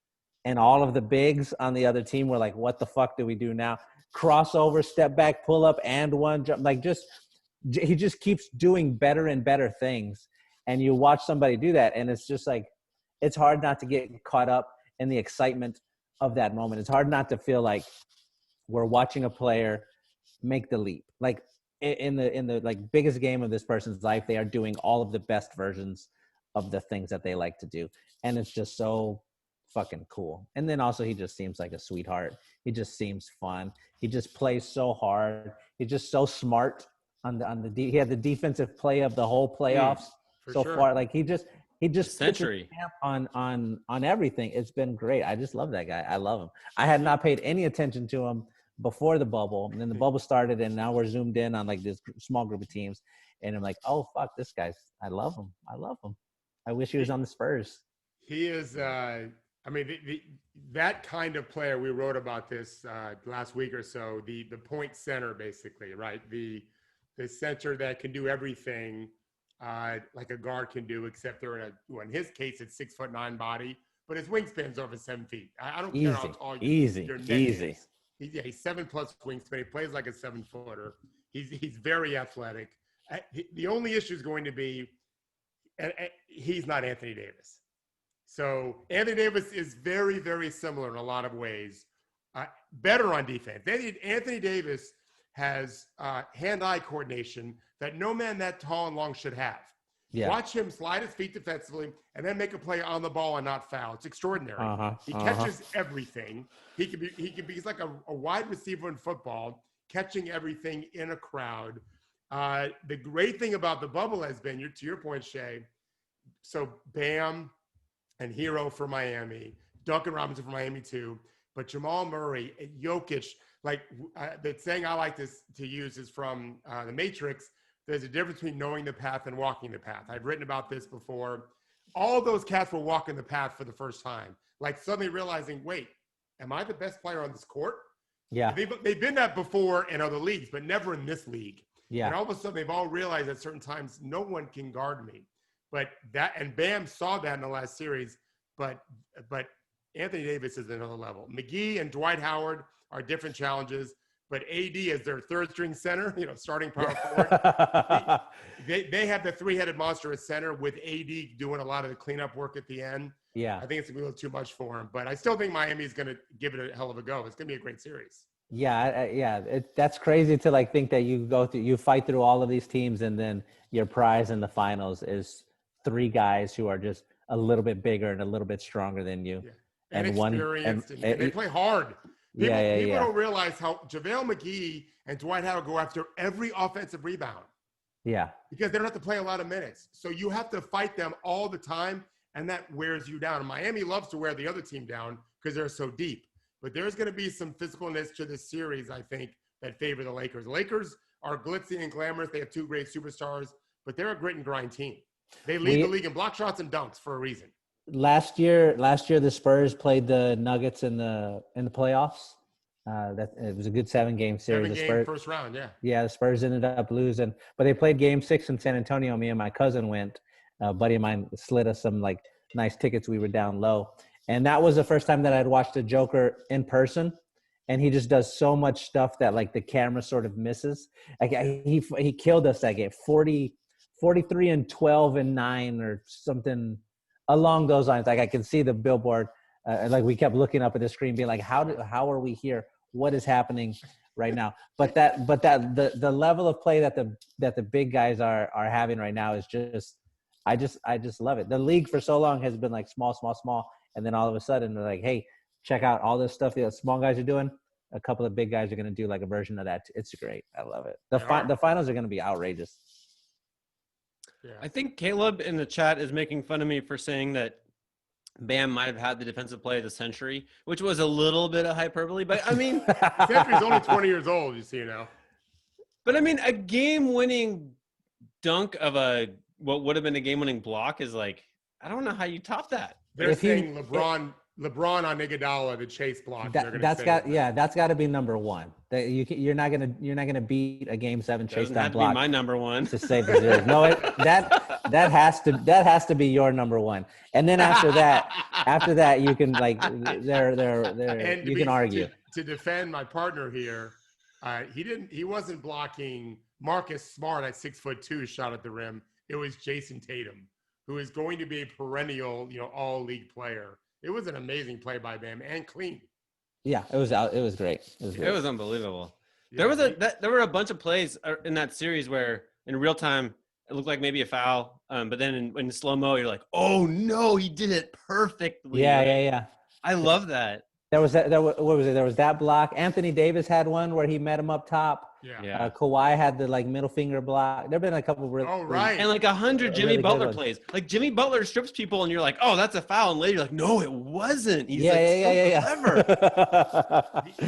C: and all of the bigs on the other team were like, "What the fuck do we do now?" Crossover, step back, pull up, and one jump. Like he just keeps doing better and better things. And you watch somebody do that, and it's just like, it's hard not to get caught up in the excitement of that moment. It's hard not to feel like we're watching a player make the leap. Like in the like biggest game of this person's life, they are doing all of the best versions of the things that they like to do. And it's just so fucking cool. And then also he just seems like a sweetheart. He just seems fun. He just plays so hard. He's just so smart he had the defensive play of the whole playoffs far. Like he just
A: century
C: on everything. It's been great. I just love that guy. I love him. I had not paid any attention to him before the bubble, and then the bubble started, and now we're zoomed in on like this small group of teams, and I'm like, oh fuck, this guy's. I love him. I wish he was on the Spurs.
B: He is. That kind of player. We wrote about this last week or so. The point center, basically, right? The center that can do everything. Like a guard can do, except they're in his case, it's 6'9" body, but his wingspan's over 7 feet. I don't care how tall your neck is. He's 7+ wingspan. He plays like a 7-footer. He's very athletic. The only issue is going to be, he's not Anthony Davis. So Anthony Davis is very, very similar in a lot of ways. Better on defense. Anthony Davis has hand-eye coordination that no man that tall and long should have. Yeah. Watch him slide his feet defensively and then make a play on the ball and not foul. It's extraordinary. He catches everything. He's like a wide receiver in football, catching everything in a crowd. The great thing about the bubble has been, to your point, Shea, so Bam and Hero for Miami, Duncan Robinson for Miami too, but Jamal Murray and Jokic. Like the saying I like to use is from The Matrix. There's a difference between knowing the path and walking the path. I've written about this before. All those cats were walking the path for the first time. Like suddenly realizing, wait, am I the best player on this court?
C: Yeah.
B: They've been that before in other leagues, but never in this league.
C: Yeah.
B: And all of a sudden they've all realized at certain times, no one can guard me. And Bam saw that in the last series, but Anthony Davis is another level. McGee and Dwight Howard are different challenges, but AD is their third string center, starting power forward. They have the three-headed monster at center with AD doing a lot of the cleanup work at the end.
C: Yeah.
B: I think it's going to be a little too much for him, but I still think Miami is going to give it a hell of a go. It's going to be a great series.
C: Yeah. That's crazy to think that you fight through all of these teams and then your prize in the finals is three guys who are just a little bit bigger and a little bit stronger than you.
B: Yeah. And experienced, and they play hard. People don't realize how JaVale McGee and Dwight Howard go after every offensive rebound.
C: Yeah.
B: Because they don't have to play a lot of minutes. So you have to fight them all the time, and that wears you down. And Miami loves to wear the other team down because they're so deep. But there's going to be some physicalness to this series, I think, that favor the Lakers. The Lakers are glitzy and glamorous. They have two great superstars, but they're a grit and grind team. They lead the league in block shots and dunks for a reason.
C: Last year, the Spurs played the Nuggets in the playoffs. It was a good 7-game series.
B: The Spurs, first round, yeah.
C: Yeah, the Spurs ended up losing, but they played Game 6 in San Antonio. Me and my cousin went. A buddy of mine slid us some nice tickets. We were down low, and that was the first time that I'd watched a Joker in person. And he just does so much stuff that the camera sort of misses. He killed us that game, 43 and 12 and 9 or something along those lines. I can see the billboard. We kept looking up at the screen, being how are we here? What is happening right now? But the level of play that the big guys are having right now is just, I just love it. The league for so long has been small, and then all of a sudden they're like, hey, check out all this stuff the small guys are doing. A couple of big guys are going to do a version of that. It's great. I love it. The finals are going to be outrageous.
B: Yeah.
A: I think Caleb in the chat is making fun of me for saying that Bam might have had the defensive play of the century, which was a little bit of hyperbole. But I mean,
B: Century's only 20 years old, you see now.
A: But I mean, a game-winning dunk of what would have been a game-winning block is I don't know how you top that.
B: They're saying LeBron on Iguodala, the chase block.
C: That's got to be number one. You're not gonna beat a Game 7 chase down block.
A: Be my number one
C: to save the series. No, that has to be your number one. And then after that, you can you can argue.
B: To defend my partner here, he wasn't blocking Marcus Smart at 6'2" shot at the rim. It was Jason Tatum, who is going to be a perennial, all league player. It was an amazing play by Bam and clean.
C: Yeah, it was great.
A: It was unbelievable.
B: Yeah,
A: there were a bunch of plays in that series where in real time it looked like maybe a foul, but then in slow mo you're like, oh no, he did it perfectly.
C: Yeah.
A: I love that.
C: There was that block. Anthony Davis had one where he met him up top.
B: Yeah.
C: Kawhi had the middle finger block. There've been a couple really,
B: right.
A: And 100 Jimmy
C: really
A: Butler plays. Jimmy Butler strips people and you're like, oh, that's a foul. And later you're like, no, it wasn't. He's
C: clever.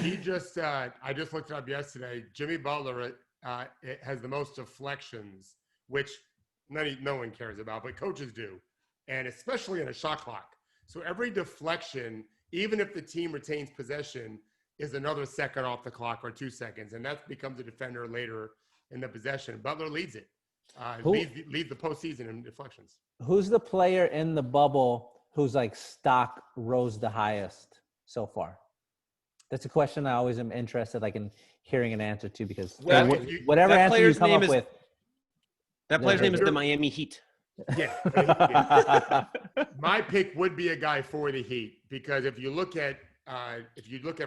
B: He just I just looked it up yesterday. Jimmy Butler has the most deflections, which no one cares about, but coaches do. And especially in a shot clock. So every deflection, even if the team retains possession, is another second off the clock or 2 seconds. And that becomes a defender later in the possession. Butler leads it. Leads the postseason in deflections.
C: Who's the player in the bubble whose stock rose the highest so far? That's a question I always am interested in hearing an answer to, because whatever answer you come up with.
A: That player's name is the Miami Heat.
B: Yeah. My pick would be a guy for the Heat, because if you look at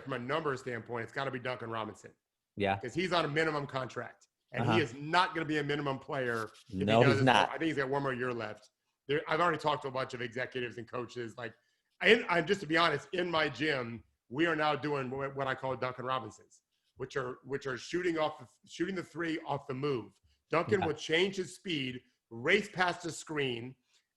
B: from a number standpoint, it's got to be Duncan Robinson.
C: Yeah.
B: Because he's on a minimum contract, and he is not going to be a minimum player.
C: No, he's not.
B: I think he's got one more year left. I've already talked to a bunch of executives and coaches. I'm just to be honest, in my gym, we are now doing what I call Duncan Robinsons, which are shooting the three off the move. Duncan will change his speed, race past the screen,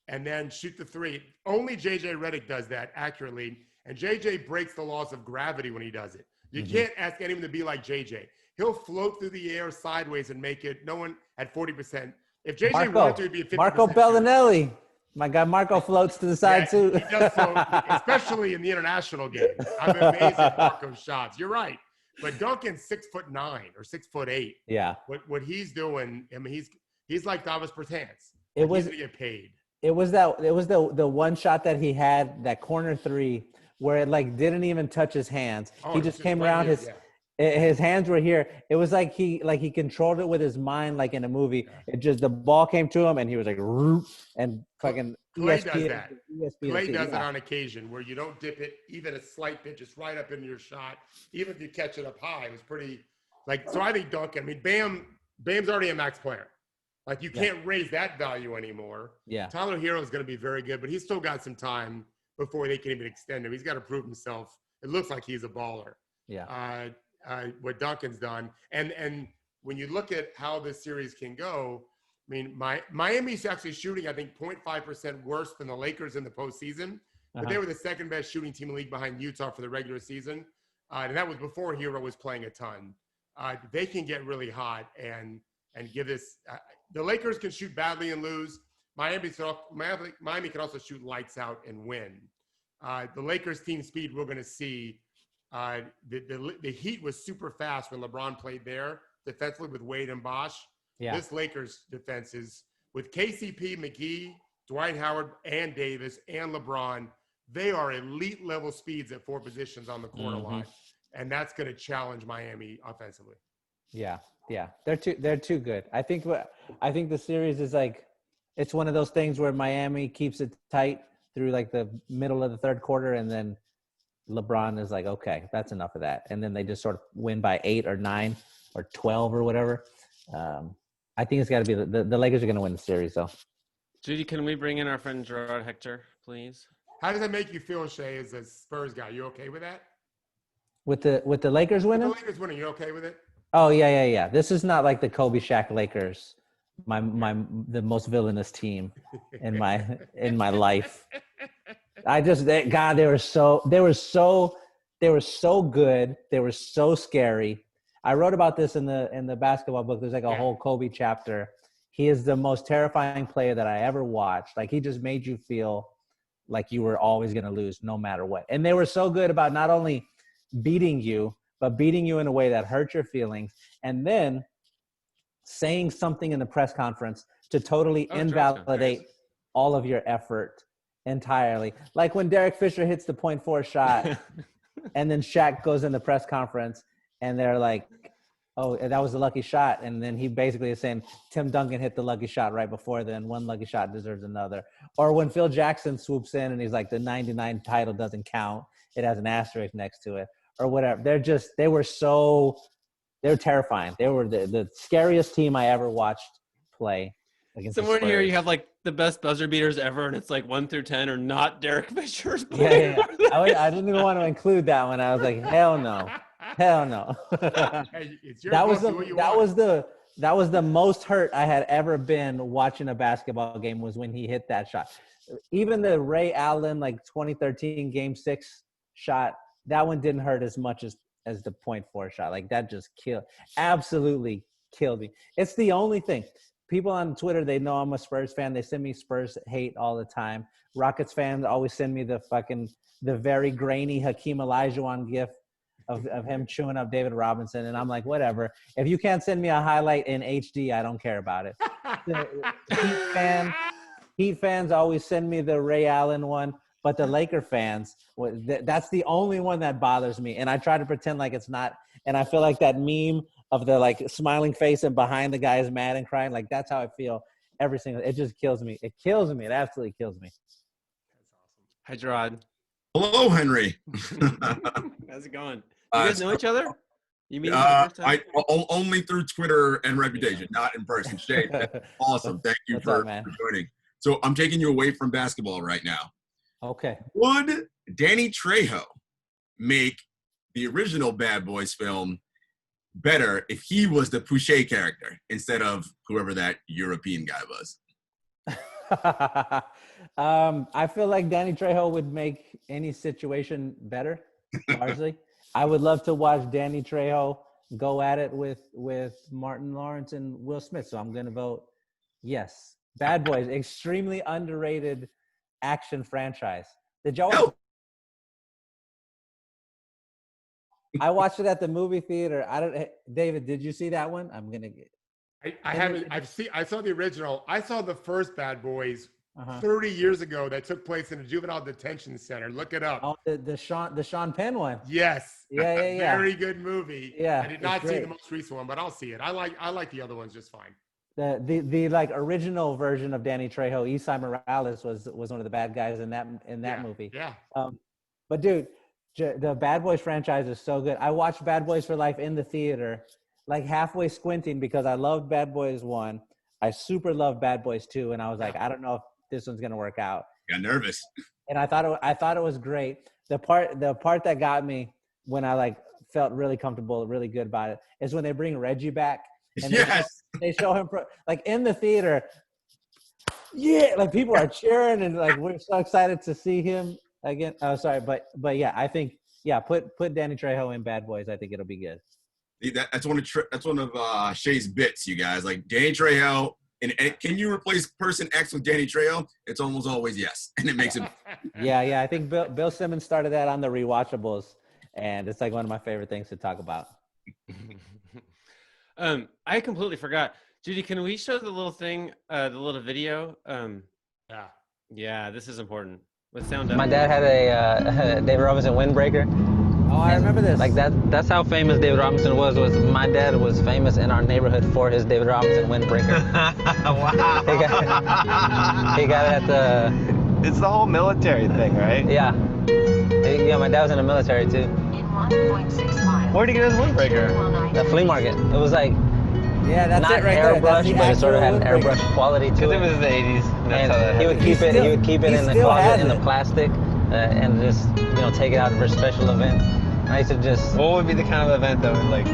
B: and then shoot the three. Only JJ Redick does that accurately. And JJ breaks the laws of gravity when he does it. You can't ask anyone to be like JJ. He'll float through the air sideways and make it. No one at 40%. If JJ wanted to, it'd be a 50%.
C: Marco Bellinelli. My guy Marco floats to the side too.
B: He does so, especially in the international game. I'm amazed at Marco's shots. You're right. But Duncan's 6'9" or 6'8".
C: Yeah.
B: What he's doing, I mean, he's like Davis Bertans.
C: He's gonna
B: get paid.
C: It was the one shot that he had, that corner three, where it like didn't even touch his hands.
B: Oh,
C: He
B: it's
C: just came
B: right
C: around
B: here,
C: his hands were here. It was like he controlled it with his mind, like in a movie.
B: Yeah.
C: It just the ball came to him and he was like "Roop," and fucking
B: Clay
C: ESPN,
B: does that. Clay does it
C: yeah.
B: on occasion where you don't dip it even a slight bit, just right up into your shot. Even if you catch it up high, it was pretty like. So I think Duncan. I mean, Bam's already a max player. Like you can't raise that value anymore.
C: Yeah.
B: Tyler Hero is going to be very good, but he's still got some time before they can even extend him. He's got to prove himself. It looks like he's a baller.
C: Yeah.
B: What Duncan's done, and when you look at how this series can go, I mean, Miami's actually shooting, I think, 0.5% worse than the Lakers in the postseason, but they were the second best shooting team in the league behind Utah for the regular season, and that was before Hero was playing a ton. They can get really hot and give this. The Lakers can shoot badly and lose. Miami can also shoot lights out and win. The Lakers team speed we're going to see. The Heat was super fast when LeBron played there defensively with Wade and Bosh.
C: Yeah.
B: This Lakers defense is with KCP, McGee, Dwight Howard, and Davis, and LeBron. They are elite level speeds at 4 positions on the corner line, and that's going to challenge Miami offensively.
C: Yeah, they're too good. I think the series is like it's one of those things where Miami keeps it tight through like the middle of the third quarter, and then LeBron is like, okay, that's enough of that, and then they just sort of win by 8 or 9 or 12 or whatever. I think it's got to be the Lakers are going to win the series, though.
A: Judy, can we bring in our friend Gerard Hector, please?
B: How does that make you feel, Shea, as a Spurs guy? You okay with that?
C: With the Lakers winning?
B: With the Lakers winning, you okay with it?
C: Oh yeah. This is not like the Kobe Shaq Lakers, the most villainous team in my life. They were so good. They were so scary. I wrote about this in the basketball book. There's like a whole Kobe chapter. He is the most terrifying player that I ever watched. Like he just made you feel like you were always going to lose no matter what. And they were so good about not only beating you, but beating you in a way that hurt your feelings. And then saying something in the press conference to totally invalidate all of your effort entirely. Like when Derek Fisher hits the .4 shot and then Shaq goes in the press conference and they're like, oh, that was a lucky shot. And then he basically is saying, Tim Duncan hit the lucky shot right before then. One lucky shot deserves another. Or when Phil Jackson swoops in and he's like, the 99 title doesn't count. It has an asterisk next to it or whatever. They were terrifying. They were the scariest team I ever watched play.
A: Somewhere in here you have like the best buzzer beaters ever, and it's like 1 through 10 are not Derek Fisher's.
C: Yeah. I didn't even want to include that one. I was like, hell no.
B: Hey, that
C: was the most hurt I had ever been watching a basketball game was when he hit that shot. Even the Ray Allen like 2013 Game 6 shot, that one didn't hurt as much as the .4 shot. Like that just absolutely killed me. It's the only thing. People on Twitter, they know I'm a Spurs fan. They send me Spurs hate all the time. Rockets fans always send me the very grainy Hakeem Olajuwon gif of him chewing up David Robinson. And I'm like, whatever. If you can't send me a highlight in HD, I don't care about it. The Heat fans always send me the Ray Allen one. But the Laker fans, that's the only one that bothers me. And I try to pretend like it's not. And I feel like that meme of the like smiling face and behind the guy is mad and crying. Like that's how I feel every single. It just kills me. It kills me. It absolutely kills me.
A: That's awesome. Hi, Gerard.
D: Hello, Henry.
A: How's it going? You guys know each other? You meet
D: only through Twitter and reputation, not in person. Shea, awesome. Thank you for joining. So I'm taking you away from basketball right now.
C: Okay.
D: Would Danny Trejo make the original Bad Boys film better if he was the Pouchet character instead of whoever that European guy was?
C: I feel like Danny Trejo would make any situation better, largely. I would love to watch Danny Trejo go at it with Martin Lawrence and Will Smith. So I'm going to vote yes. Bad Boys, extremely underrated action franchise. Did y'all? I watched it at the movie theater. David, did you see that one? I'm gonna get.
B: I haven't. I saw the original. I saw the first Bad Boys 30 years ago that took place in a juvenile detention center. Look it up.
C: Oh, the Sean Penn one.
B: Yes.
C: Yeah.
B: Very good movie.
C: Yeah,
B: I did not see
C: great.
B: the most recent one, but I'll see it. I like the other ones just fine.
C: The like original version of Danny Trejo, Esai Morales was one of the bad guys in that movie.
B: Yeah.
C: But dude, the Bad Boys franchise is so good. I watched Bad Boys for Life in the theater, like halfway squinting because I loved Bad Boys 1. I super loved Bad Boys 2, and I was like, I don't know if this one's gonna work out.
D: Got nervous.
C: And I thought it was great. The part that got me when I like felt really comfortable, really good about it, is when they bring Reggie back. And they show him like in the theater. Yeah, like people are cheering and like we're so excited to see him again. Oh, sorry, but yeah, I think put Danny Trejo in Bad Boys. I think it'll be good.
D: That's one of Shea's bits, you guys. Like Danny Trejo, and can you replace person X with Danny Trejo? It's almost always yes, and it makes it.
C: Yeah. I think Bill Simmons started that on the rewatchables, and it's like one of my favorite things to talk about.
A: I completely forgot. Judy, can we show the little thing, the little video? Yeah, this is important. With sound up.
E: My dad had a David Robinson windbreaker.
C: Oh, I remember this.
E: Like that's how famous David Robinson was my dad was famous in our neighborhood for his David Robinson windbreaker.
F: Wow.
E: He got it at the...
F: It's the whole military thing, right?
E: Yeah. Yeah, my dad was in the military too.
G: In 1.6 miles.
F: Where'd he get his windbreaker?
E: The flea market. It was like
C: yeah, that's
E: not
C: it right there.
E: airbrush, but it sort of had an airbrush quality to
F: Because
E: it.
F: it was the 80s. That's how that
E: And he would
F: happened.
E: keep it. He would keep it in the closet in the
C: it.
E: plastic, and just take it out for a special event. And I used to just.
F: What would be the kind of event that would like?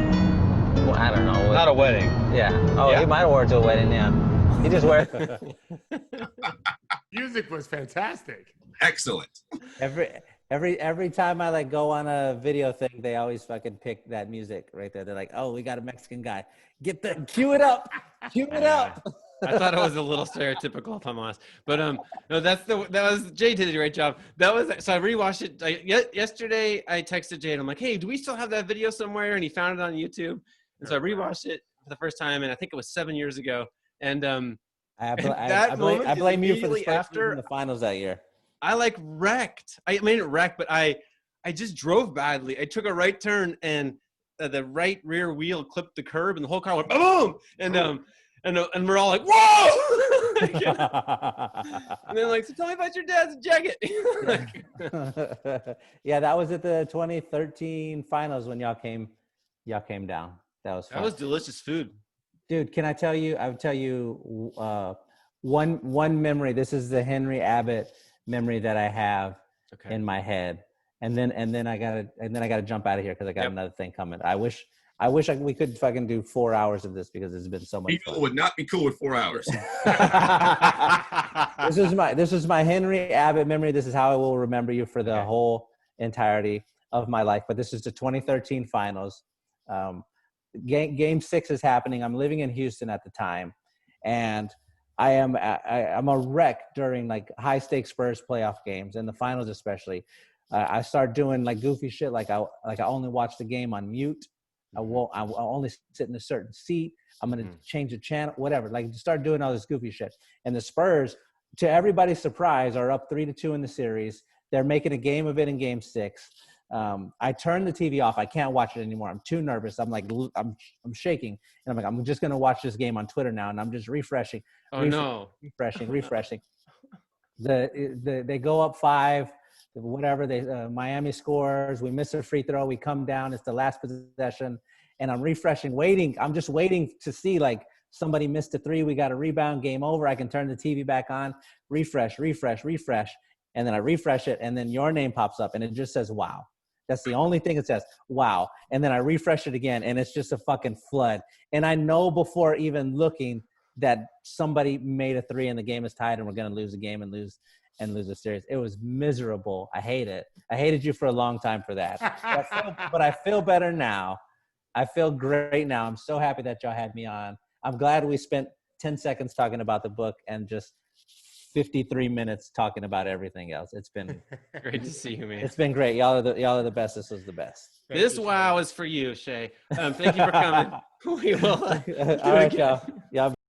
E: Well, I don't know.
F: Not a wedding.
E: Yeah. Oh,
F: Yeah.
E: he might have wore it to a wedding. Yeah. He just wear it.
B: Music was fantastic.
D: Excellent.
C: Every time I like go on a video thing, they always fucking pick that music right there. They're like, "Oh, we got a Mexican guy. Cue it up, cue it up."
A: I thought it was a little stereotypical, if I'm honest. But no, that was Jay did a great job. So I rewatched it yesterday. I texted Jay and I'm like, "Hey, do we still have that video somewhere?" And he found it on YouTube. And so I rewatched it for the first time, and I think it was 7 years ago. And
C: I blame you for the after the finals that year.
A: I like wrecked. I made it wreck, but I just drove badly. I took a right turn and the right rear wheel clipped the curb and the whole car went boom. And we're all like, whoa! And then like, so tell me about your dad's jacket.
C: Yeah, that was at the 2013 finals when y'all came down. That was fun.
A: That was delicious food. Dude,
C: can I tell you? I would tell you one memory. This is the Henry Abbott memory that I have in my head, and then I gotta jump out of here because I got another thing coming. I wish we could fucking do 4 hours of this because it's been so much
D: People
C: fun.
D: would not be cool with 4 hours.
C: This is my Henry Abbott memory. This is how I will remember you for the whole entirety of my life. But this is the 2013 finals. Game 6 is happening. I'm living in Houston at the time, and I'm a wreck during like high stakes Spurs playoff games and the finals especially. I start doing like goofy shit, like I only watch the game on mute. I'll only sit in a certain seat. I'm gonna change the channel, whatever. Like start doing all this goofy shit. And the Spurs, to everybody's surprise, are up 3-2 in the series. They're making a game of it in Game 6. I turned the TV off. I can't watch it anymore. I'm too nervous. I'm like, I'm shaking. And I'm like, I'm just going to watch this game on Twitter now. And I'm just refreshing. Refreshing. They go up 5, whatever. Miami scores. We miss a free throw. We come down. It's the last possession. And I'm refreshing, waiting. I'm just waiting to see like somebody missed a 3. We got a rebound, game over. I can turn the TV back on, refresh. And then I refresh it. And then your name pops up and it just says, wow. That's the only thing it says, wow. And then I refresh it again, and it's just a fucking flood. And I know before even looking that somebody made a 3 and the game is tied and we're going to lose the game and lose the series. It was miserable. I hate it. I hated you for a long time for that. But I feel better now. I feel great now. I'm so happy that y'all had me on. I'm glad we spent 10 seconds talking about the book and just 53 minutes talking about everything else. It's been
A: great to see you, man.
C: It's been great. Y'all are the best. This was the best.
A: This wow is for you, Shea. Thank you for coming. We will.
C: All right, y'all.